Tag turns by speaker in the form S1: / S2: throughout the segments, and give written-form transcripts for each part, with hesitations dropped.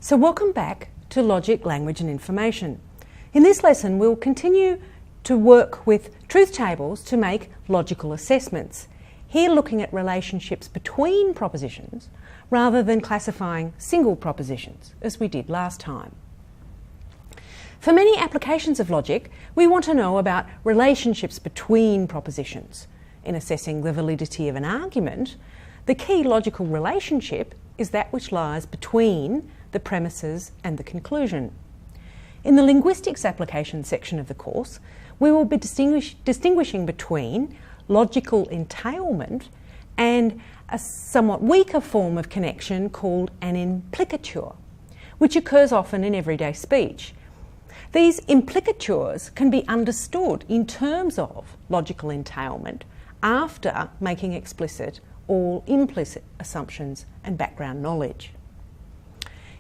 S1: So welcome back to Logic, Language and Information. In this lesson we'll continue to work with truth tables to make logical assessments, here looking at relationships between propositions rather than classifying single propositions as we did last time. For many applications of logic, we want to know about relationships between propositions. In assessing the validity of an argument, the key logical relationship is that which lies between the premises and the conclusion. In the linguistics application section of the course, we will be distinguishing between logical entailment and a somewhat weaker form of connection called an implicature, which occurs often in everyday speech. These implicatures can be understood in terms of logical entailment after making explicit all implicit assumptions and background knowledge.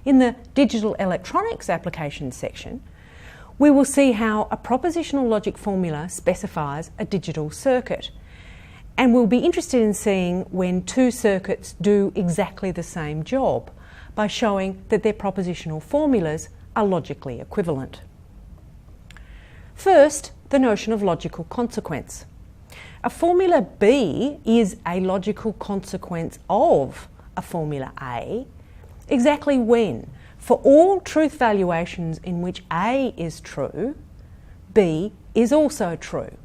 S1: In the digital electronics application section, we will see how a propositional logic formula specifies a digital circuit, and we'll be interested in seeing when two circuits do exactly the same job by showing that their propositional formulas are logically equivalent. First, the notion of logical consequence. A formula B is a logical consequence of a formula A, exactly when, for all truth valuations in which A is true, B is also true.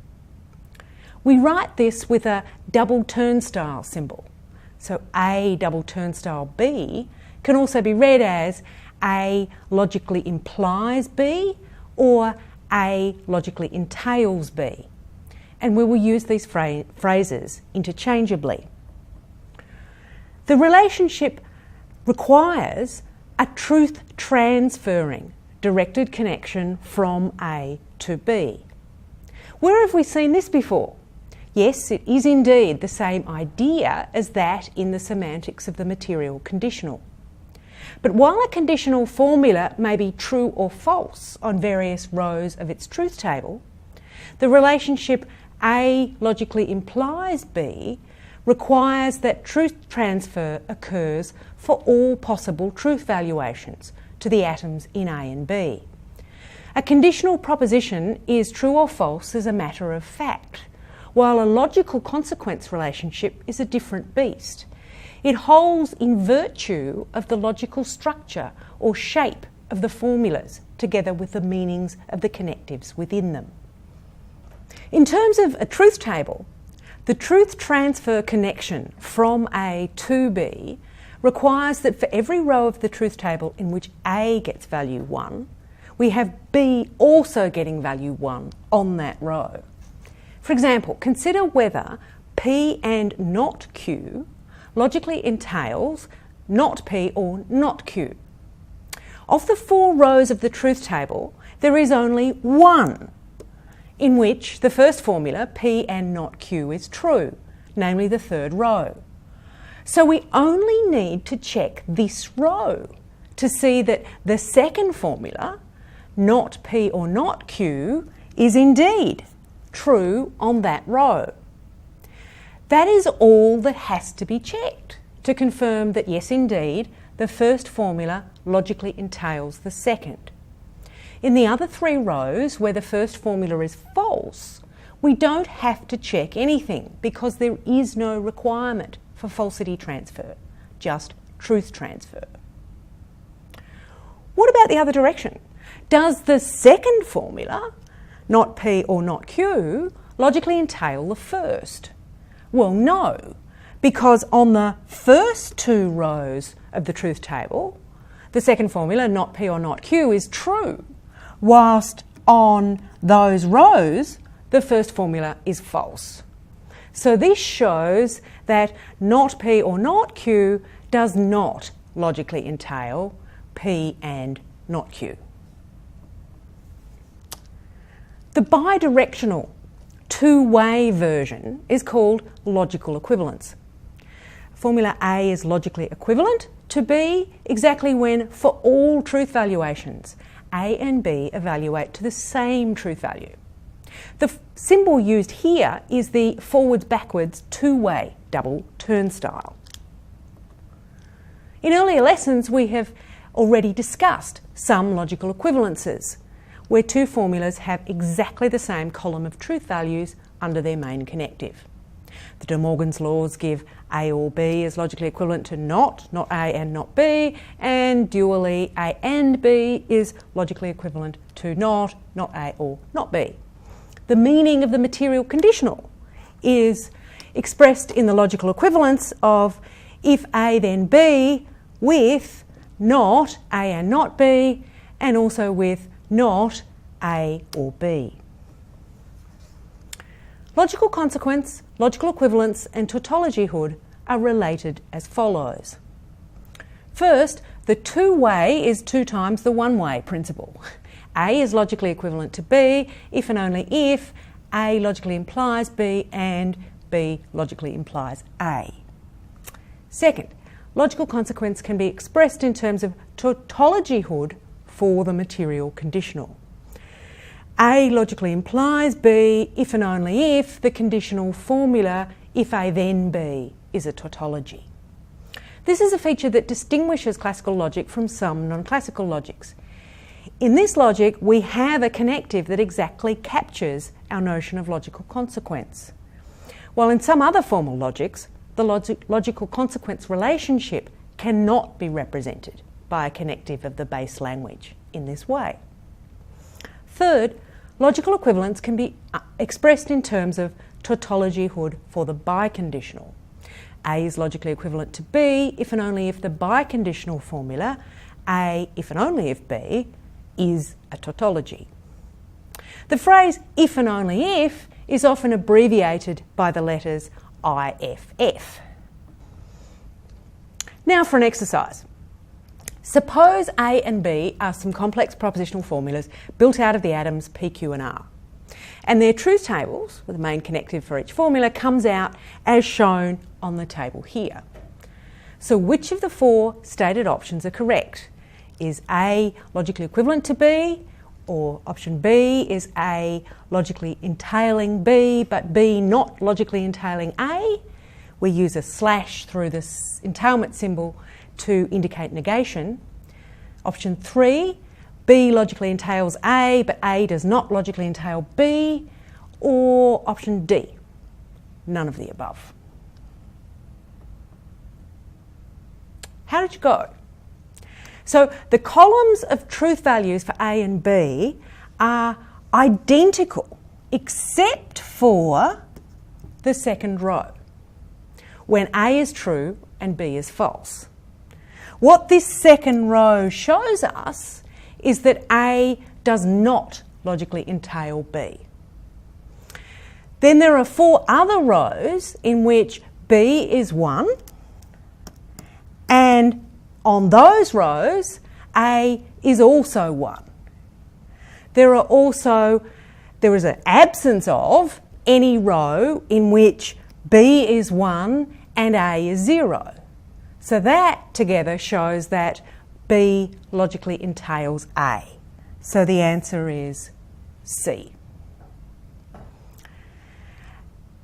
S1: We write this with a double turnstile symbol. So A double turnstile B can also be read as A logically implies B or A logically entails B. And we will use these phrases interchangeably. The relationship requires a truth transferring directed connection from A to B. Where have we seen this before? Yes, it is indeed the same idea as that in the semantics of the material conditional. But while a conditional formula may be true or false on various rows of its truth table, the relationship A logically implies B requires that truth transfer occurs for all possible truth valuations to the atoms in A and B. A conditional proposition is true or false as a matter of fact, while a logical consequence relationship is a different beast. It holds in virtue of the logical structure or shape of the formulas together with the meanings of the connectives within them. In terms of a truth table, the truth transfer connection from A to B requires that for every row of the truth table in which A gets value 1, we have B also getting value 1 on that row. For example, consider whether P and not Q logically entails not P or not Q. Of the 4 rows of the truth table, there is only one in which the first formula, P and not Q, is true, namely the third row. So we only need to check this row to see that the second formula, not P or not Q, is indeed true on that row. That is all that has to be checked to confirm that yes, indeed, the first formula logically entails the second. In the other 3 rows where the first formula is false, we don't have to check anything because there is no requirement for falsity transfer, just truth transfer. What about the other direction? Does the second formula, not P or not Q, logically entail the first? Well, no, because on the first 2 rows of the truth table, the second formula, not P or not Q, is true, whilst on those rows, the first formula is false. So this shows that not P or not Q does not logically entail P and not Q. The bidirectional two-way version is called logical equivalence. Formula A is logically equivalent to B exactly when, for all truth valuations, A and B evaluate to the same truth value. The symbol used here is the forwards-backwards two-way double turnstile. In earlier lessons we have already discussed some logical equivalences, where two formulas have exactly the same column of truth values under their main connective. The De Morgan's laws give A or B is logically equivalent to not A and not B, and dually A and B is logically equivalent to not A or not B. The meaning of the material conditional is expressed in the logical equivalence of if A then B with not A and not B, and also with not A or B. Logical consequence, logical equivalence and tautologyhood are related as follows. First, the two-way is 2 times the one-way principle. A is logically equivalent to B if and only if A logically implies B and B logically implies A. Second, logical consequence can be expressed in terms of tautologyhood for the material conditional. A logically implies B if and only if the conditional formula if A then B is a tautology. This is a feature that distinguishes classical logic from some non-classical logics. In this logic, we have a connective that exactly captures our notion of logical consequence. While in some other formal logics, the logical consequence relationship cannot be represented by a connective of the base language in this way. Third, logical equivalence can be expressed in terms of tautologyhood for the biconditional. A is logically equivalent to B if and only if the biconditional formula A if and only if B is a tautology. The phrase if and only if is often abbreviated by the letters IFF. Now for an exercise. Suppose A and B are some complex propositional formulas built out of the atoms P, Q and R. And their truth tables, with the main connective for each formula, comes out as shown on the table here. So which of the 4 stated options are correct? Is A logically equivalent to B? Or option B, is A logically entailing B, but B not logically entailing A? We use a slash through this entailment symbol to indicate negation. Option 3, B logically entails A, but A does not logically entail B. Or option D, none of the above. How did you go? So the columns of truth values for A and B are identical except for the second row, when A is true and B is false. What this second row shows us is that A does not logically entail B. Then there are 4 other rows in which B is 1, and on those rows A is also 1. There is an absence of any row in which B is 1 and A is 0. So that together shows that B logically entails A. So the answer is C.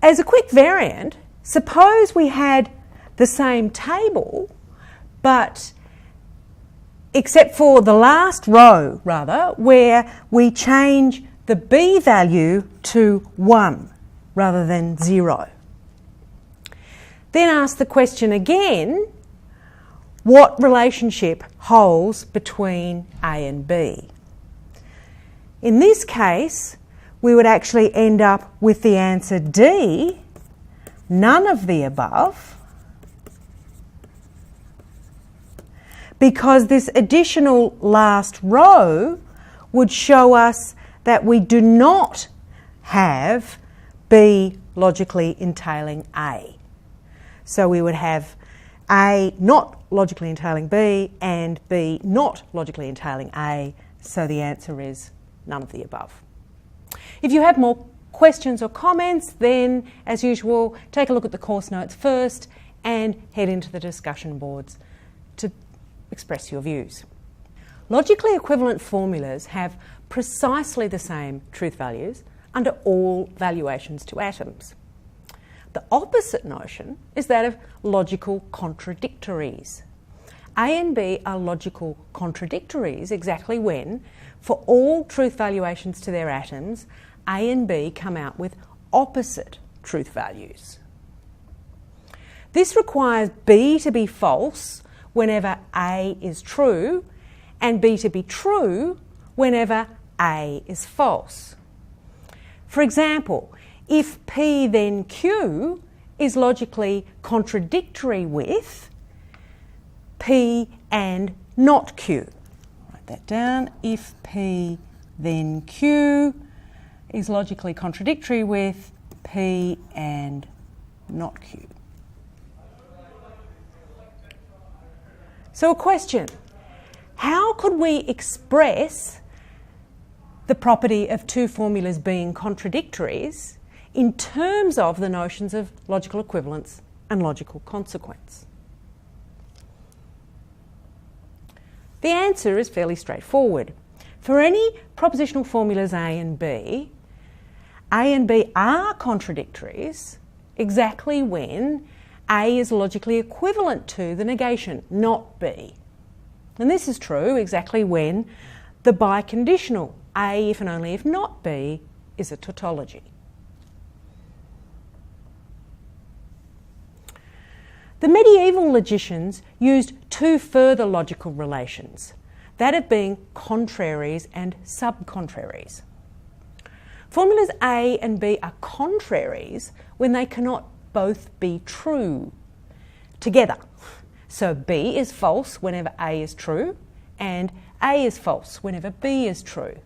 S1: As a quick variant, suppose we had the same table, but except for the last row, where we change the B value to 1 rather than 0. Then ask the question again, what relationship holds between A and B? In this case, we would actually end up with the answer D, none of the above, because this additional last row would show us that we do not have B logically entailing A. So we would have A not logically entailing B and B not logically entailing A, so the answer is none of the above. If you have more questions or comments, then as usual, take a look at the course notes first and head into the discussion boards to express your views. Logically equivalent formulas have precisely the same truth values under all valuations to atoms. The opposite notion is that of logical contradictories. A and B are logical contradictories exactly when, for all truth valuations to their atoms, A and B come out with opposite truth values. This requires B to be false whenever A is true, and B to be true whenever A is false. For example, if P then Q is logically contradictory with P and not Q. Write that down. If P then Q is logically contradictory with P and not Q. So a question, how could we express the property of two formulas being contradictories in terms of the notions of logical equivalence and logical consequence? The answer is fairly straightforward. For any propositional formulas A and B are contradictories exactly when A is logically equivalent to the negation, not B. And this is true exactly when the biconditional A if and only if not B is a tautology. The medieval logicians used two further logical relations, that of being contraries and subcontraries. Formulas A and B are contraries when they cannot both be true together. So B is false whenever A is true, and A is false whenever B is true.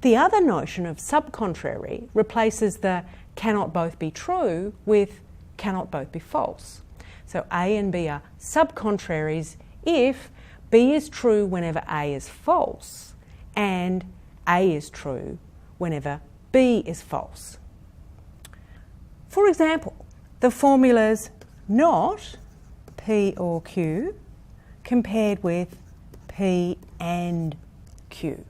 S1: The other notion of subcontrary replaces the cannot both be true with cannot both be false. So A and B are subcontraries if B is true whenever A is false and A is true whenever B is false. For example, the formulas not P or Q compared with P and Q.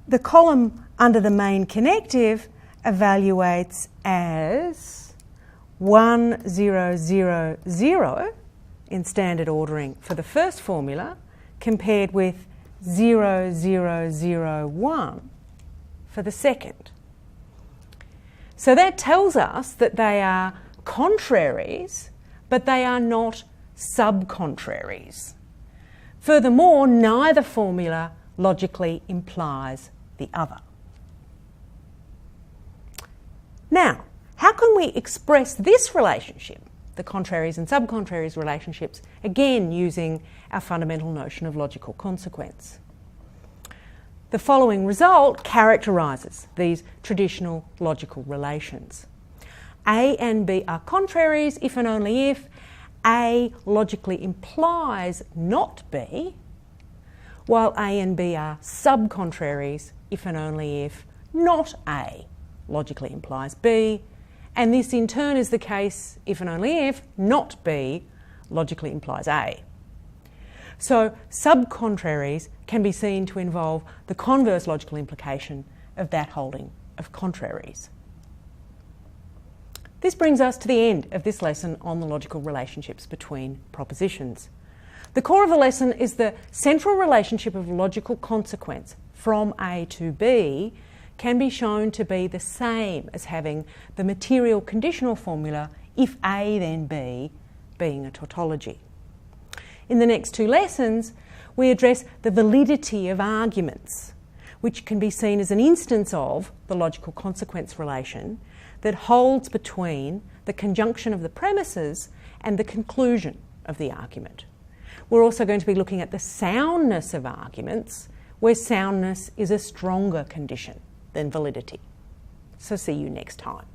S1: The column under the main connective evaluates as 1, 0, 0, 0 in standard ordering for the first formula compared with 0, 0, 0, 1 for the second. So that tells us that they are contraries, but they are not subcontraries. Furthermore, neither formula logically implies the other. Now, how can we express this relationship, the contraries and subcontraries relationships, again using our fundamental notion of logical consequence? The following result characterises these traditional logical relations. A and B are contraries if and only if A logically implies not B, while A and B are subcontraries if and only if not A logically implies B, and this in turn is the case if and only if not B logically implies A. So subcontraries can be seen to involve the converse logical implication of that holding of contraries. This brings us to the end of this lesson on the logical relationships between propositions. The core of the lesson is the central relationship of logical consequence from A to B can be shown to be the same as having the material conditional formula if A then B being a tautology. In the next two lessons, we address the validity of arguments, which can be seen as an instance of the logical consequence relation that holds between the conjunction of the premises and the conclusion of the argument. We're also going to be looking at the soundness of arguments, where soundness is a stronger condition than validity. So see you next time.